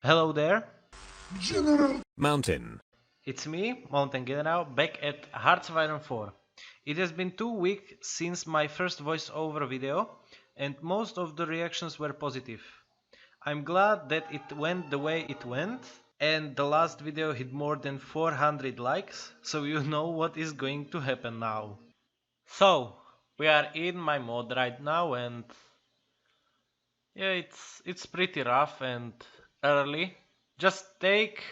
Hello there, Mountain. it's me, Mountain General, back at Hoi4. It has been 2 weeks since my first voiceover video, and most of the reactions were positive. I'm glad that it went the way it went, and the last video hit more than 400 likes, so you know what is going to happen now. So, we are in my mod right now, and yeah, it's pretty rough and early. Just take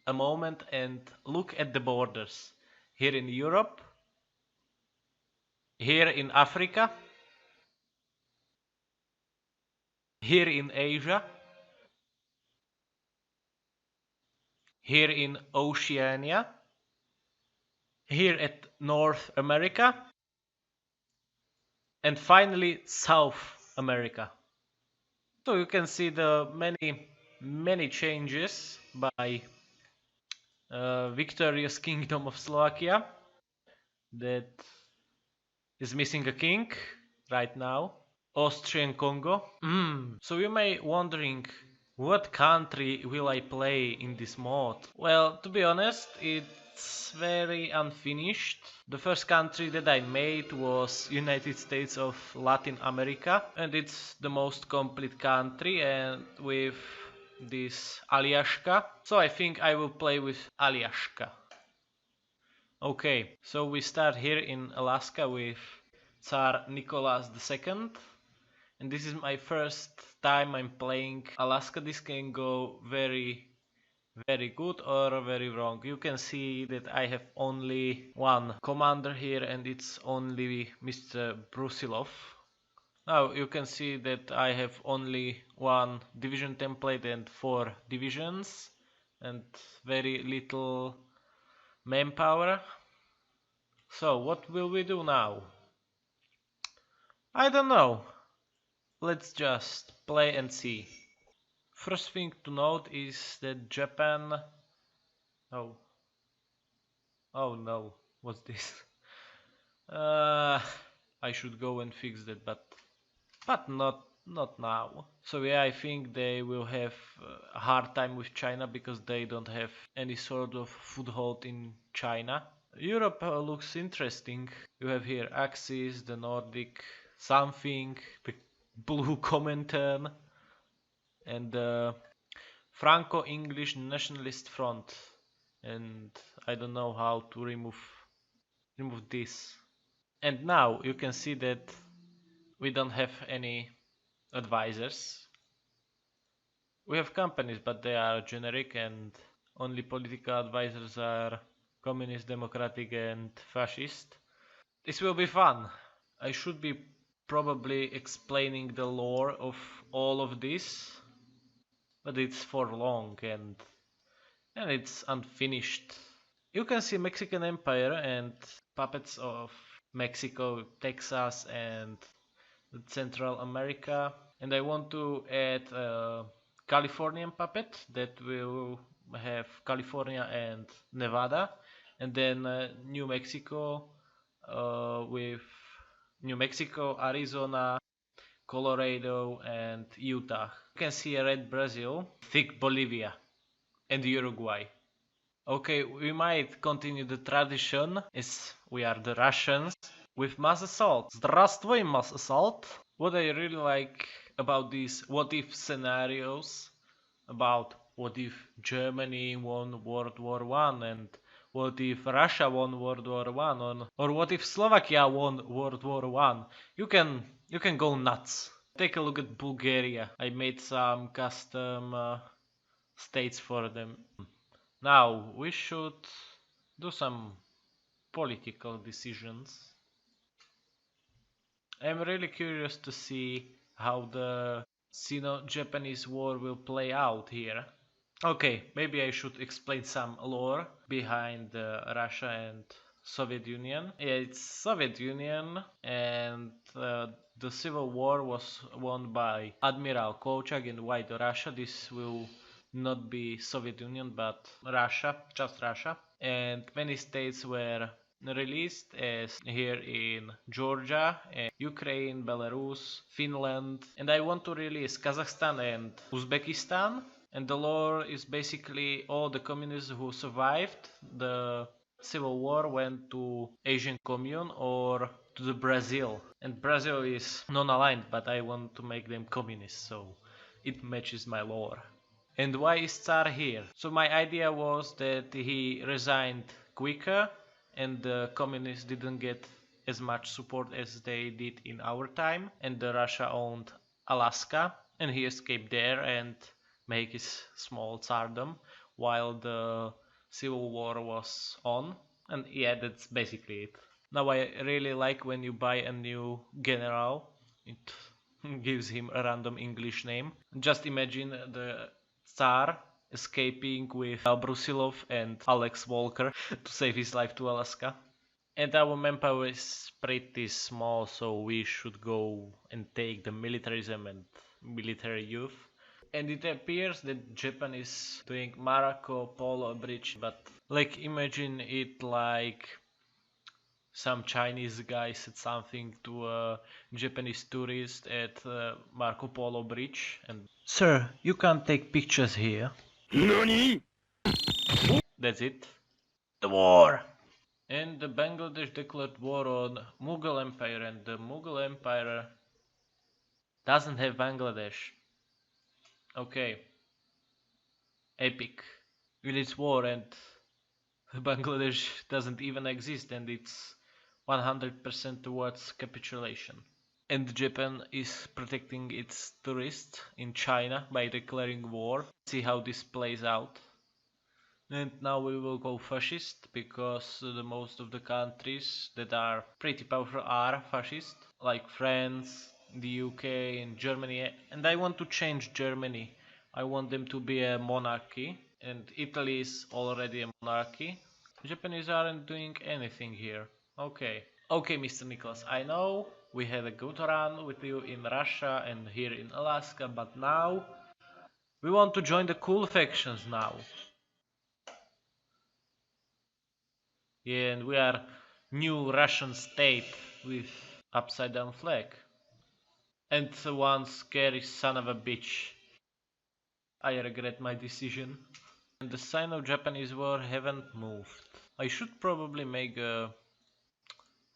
a moment and look at the borders. Here in Europe, here in Africa, here in Asia, here in Oceania, here at North America, and finally South America. So you can see the many changes by victorious Kingdom of Slovakia that is missing a king right now. Austrian Congo. So you may wondering what country will I play in this mod? Well, to be honest, it's very unfinished. The first country that I made was United States of Latin America, and it's the most complete country, and with this Aljaška. So I think I will play with Aljaška. Okay, so we start here in Alaska with Tsar Nicholas II. And this is my first time I'm playing Alaska. This can go very good or very wrong. You can see that I have only one commander here, and it's only Mr. Brusilov. Now you can see that I have only one division template and 4 divisions and very little manpower. So what will we do now? I don't know. Let's just play and see. First thing to note is that Japan... Oh. Oh no, what's this? I should go and fix that, but not now. So yeah, I think they will have a hard time with China because they don't have any sort of foothold in China. Europe looks interesting. You have here Axis, the Nordic something, the Blue Comintern, and the Franco-English Nationalist Front. And I don't know how to remove this. And now you can see that we don't have any advisors. We have companies, but they are generic, and only political advisors are communist, democratic, and fascist. This will be fun. I should be probably explaining the lore of all of this, but it's for long and it's unfinished. You can see Mexican Empire and puppets of Mexico, Texas, and Central America. And I want to add a Californian puppet that will have California and Nevada, and then New Mexico with New Mexico, Arizona, Colorado, and Utah. You can see a red Brazil, thick Bolivia, and Uruguay. Okay, we might continue the tradition as we are the Russians with mass assault. Здравствуй, mass assault. What I really like about these what if scenarios, about what if Germany won World War One, and what if Russia won World War One, or what if Slovakia won World War One. You can go nuts. Take a look at Bulgaria. I made some custom states for them. Now we should do some political decisions. I'm really curious to see how the Sino-Japanese war will play out here. Okay, maybe I should explain some lore behind Russia and Soviet Union. Yeah, it's Soviet Union, and the civil war was won by Admiral Kolchak in White Russia. This will not be Soviet Union, but Russia, just Russia. And many states were released, as here in Georgia, and Ukraine, Belarus, Finland, and I want to release Kazakhstan and Uzbekistan. And the lore is basically all the communists who survived the civil war went to Asian commune or to the Brazil. And Brazil is non-aligned, but I want to make them communists, so it matches my lore. And why is Tsar here? So my idea was that he resigned quicker and the communists didn't get as much support as they did in our time, and the Russia owned Alaska and he escaped there and make his small tsardom while the civil war was on. And yeah, that's basically it. Now I really like when you buy a new general, it gives him a random English name. Just imagine the Tsar escaping with Brusilov and Alex Walker to save his life to Alaska. And our manpower is pretty small, so we should go and take the militarism and military youth. And it appears that Japan is doing Marco Polo Bridge, but like imagine it like some Chinese guy said something to a Japanese tourist at Marco Polo Bridge and Sir, you can't take pictures here. NANI?! That's it. The war! And the Bangladesh declared war on Mughal Empire and the Mughal Empire doesn't have Bangladesh. Okay. Epic. With its war and Bangladesh doesn't even exist and it's 100% towards capitulation. And Japan is protecting its tourists in China by declaring war. See how this plays out. And now we will go fascist because the most of the countries that are pretty powerful are fascist, like France, the UK and Germany. And I want to change Germany. I want them to be a monarchy and Italy is already a monarchy. Japanese aren't doing anything here. Okay. Okay, Mr. Nicholas, I know we had a good run with you in Russia and here in Alaska, but now we want to join the cool factions now. Yeah, and we are new Russian state with upside down flag. And one scary son of a bitch. I regret my decision. And the sign of Japanese war haven't moved. I should probably make a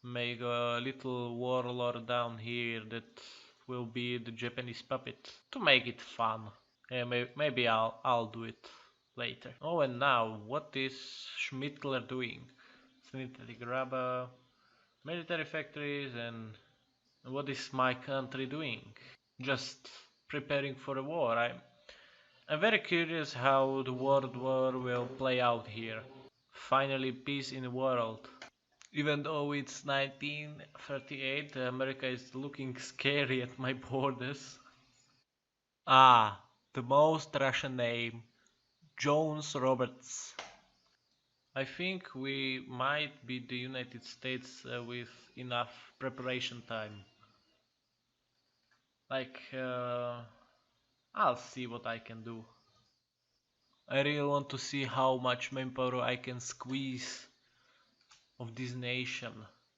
little warlord down here that will be the Japanese puppet to make it fun. Yeah, maybe I'll do it later. Oh, and now what is Schmittler doing? Synthetic rubber, military factories, and what is my country doing? Just preparing for a war. I'm very curious how the world war will play out here. Finally, peace in the world. Even though it's 1938, America is looking scary at my borders. Ah, the most Russian name, Jones Roberts. I think we might be the United States with enough preparation time. Like, I'll see what I can do. I really want to see how much manpower I can squeeze of this nation.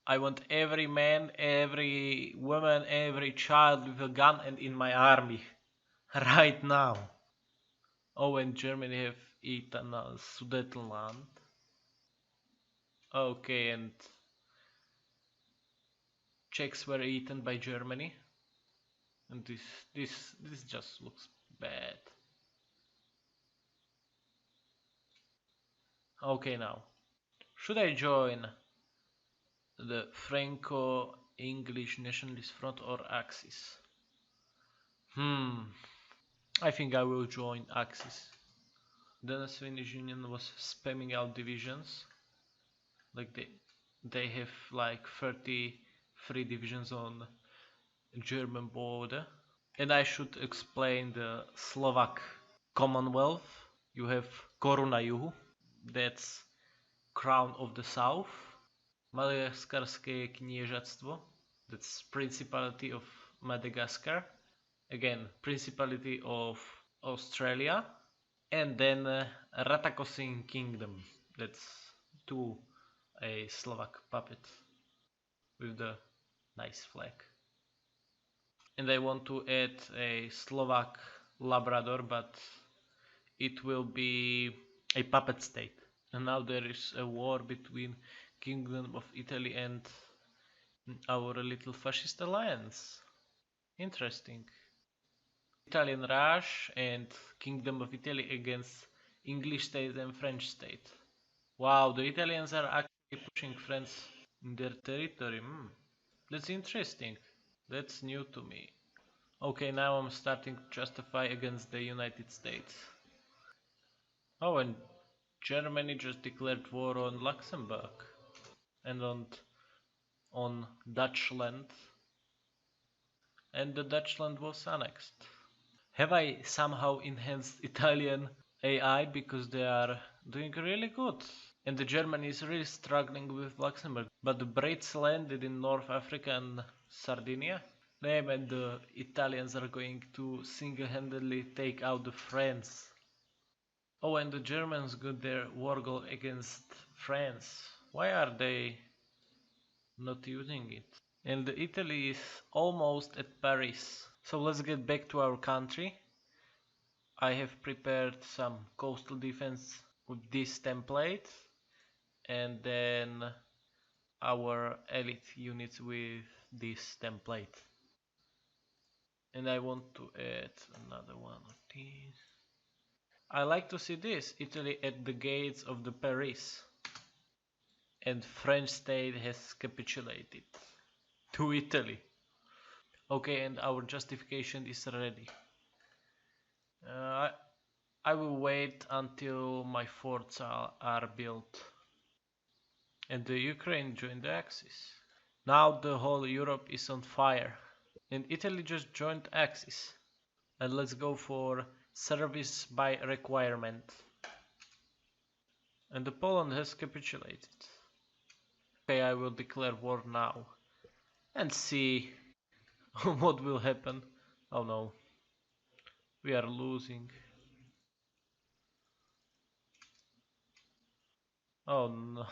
I want every man, every woman, every child with a gun and in my army. Right now. Oh, and Germany have eaten Sudetenland. Okay, and Czechs were eaten by Germany. And this just looks bad. Okay, now. Should I join the Franco-English Nationalist Front or Axis? I think I will join Axis. The Swedish Union was spamming out divisions. Like they have like 33 divisions on German border. And I should explain the Slovak Commonwealth. You have Koruna Juhu, that's Crown of the South. Madagaskarské kniežatstvo, that's Principality of Madagascar. Again, Principality of Australia. And then Ratakosin Kingdom, that's a Slovak puppet with the nice flag. And I want to add a Slovak Labrador, but it will be a puppet state. And now there is a war between Kingdom of Italy and our little fascist alliance. Interesting. Italian Raj and Kingdom of Italy against English state and French state. Wow, the Italians are actually pushing France in their territory. That's interesting. That's new to me. Okay, now I'm starting to justify against the United States. Oh, and Germany just declared war on Luxembourg and on Dutchland, and the Dutchland was annexed. Have I somehow enhanced Italian AI because they are doing really good? And the Germany is really struggling with Luxembourg. But the Brits landed in North Africa and Sardinia. Them and the Italians are going to single-handedly take out the France. Oh, and the Germans got their war goal against France. Why are they not using it? And Italy is almost at Paris. So let's get back to our country. I have prepared some coastal defense with this template, and then our elite units with this template. And I want to add another one of these. I like to see this, Italy at the gates of the Paris. And French state has capitulated to Italy. Okay, and our justification is ready. I will wait until my forts are built. And the Ukraine joined the Axis. Now the whole Europe is on fire. And Italy just joined Axis. And let's go for service by requirement. And the Poland has capitulated. Okay, I will declare war now. And see what will happen. Oh no. We are losing. Oh no.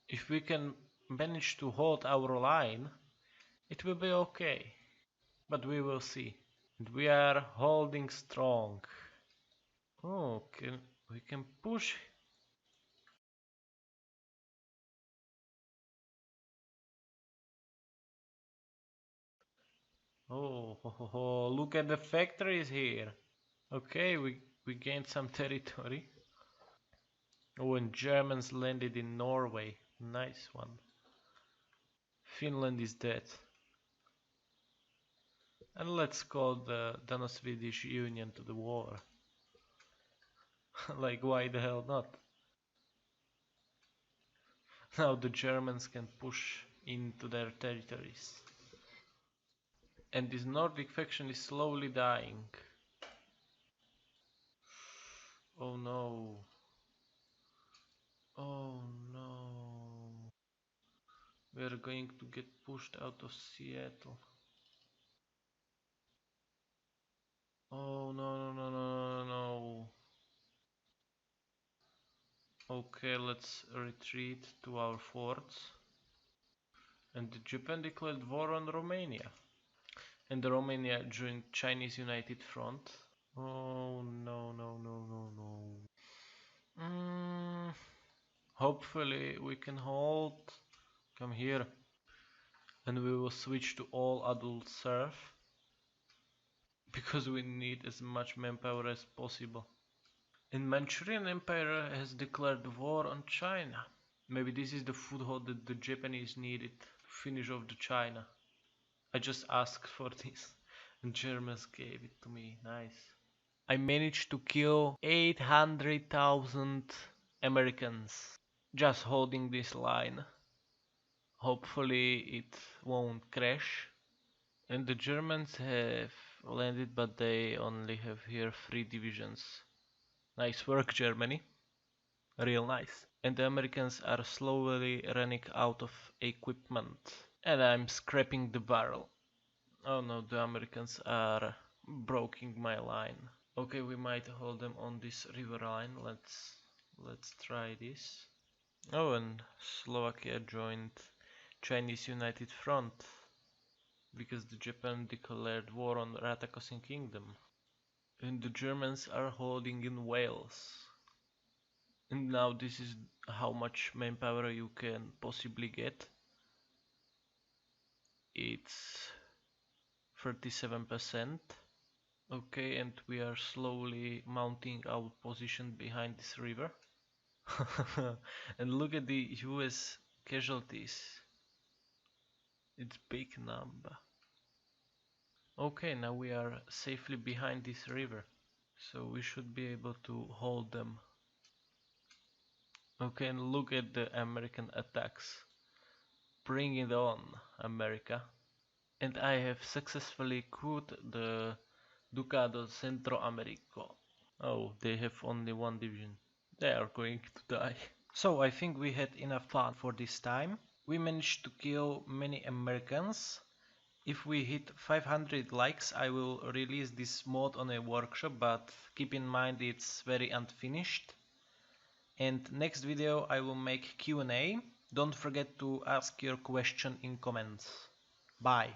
If we can manage to hold our line, it will be okay. But we will see. And we are holding strong. Oh, we can push. Oh, look at the factories here. Okay, we gained some territory. Oh, and Germans landed in Norway. Nice one. Finland is dead. And let's call the Dano-Swedish Union to the war. Like, why the hell not? Now the Germans can push into their territories. And this Nordic faction is slowly dying. Oh no. Oh no. We are going to get pushed out of Seattle. Oh no. Okay, let's retreat to our forts. And Japan declared war on Romania. And Romania joined Chinese United Front. Oh no. Hopefully we can hold. Come here. And we will switch to all adult serf. Because we need as much manpower as possible. And Manchurian Empire has declared war on China. Maybe this is the foothold that the Japanese needed to finish off the China. I just asked for this and Germans gave it to me. Nice. I managed to kill 800,000 Americans just holding this line. Hopefully it won't crash. And the Germans have landed, but they only have here 3 divisions. Nice work, Germany. Real nice. And the Americans are slowly running out of equipment. And I'm scraping the barrel. Oh no, the Americans are breaking my line. Okay, we might hold them on this river line. Let's try this. Oh, and Slovakia joined Chinese United Front. because the Japan declared war on Ratakosin Kingdom. And the Germans are holding in Wales. And now this is how much manpower you can possibly get. It's 37%. Okay, and we are slowly mounting our position behind this river. And look at the US casualties. It's big number. Okay, now we are safely behind this river, so we should be able to hold them. Okay, and look at the American attacks. Bring it on, America. And I have successfully cut the Ducado Centroamérico. Oh, they have only one division. They are going to die. So I think we had enough fun for this time. We managed to kill many Americans. If we hit 500 likes, I will release this mod on a workshop, but keep in mind it's very unfinished. And next video I will make Q&A. Don't forget to ask your question in comments. Bye.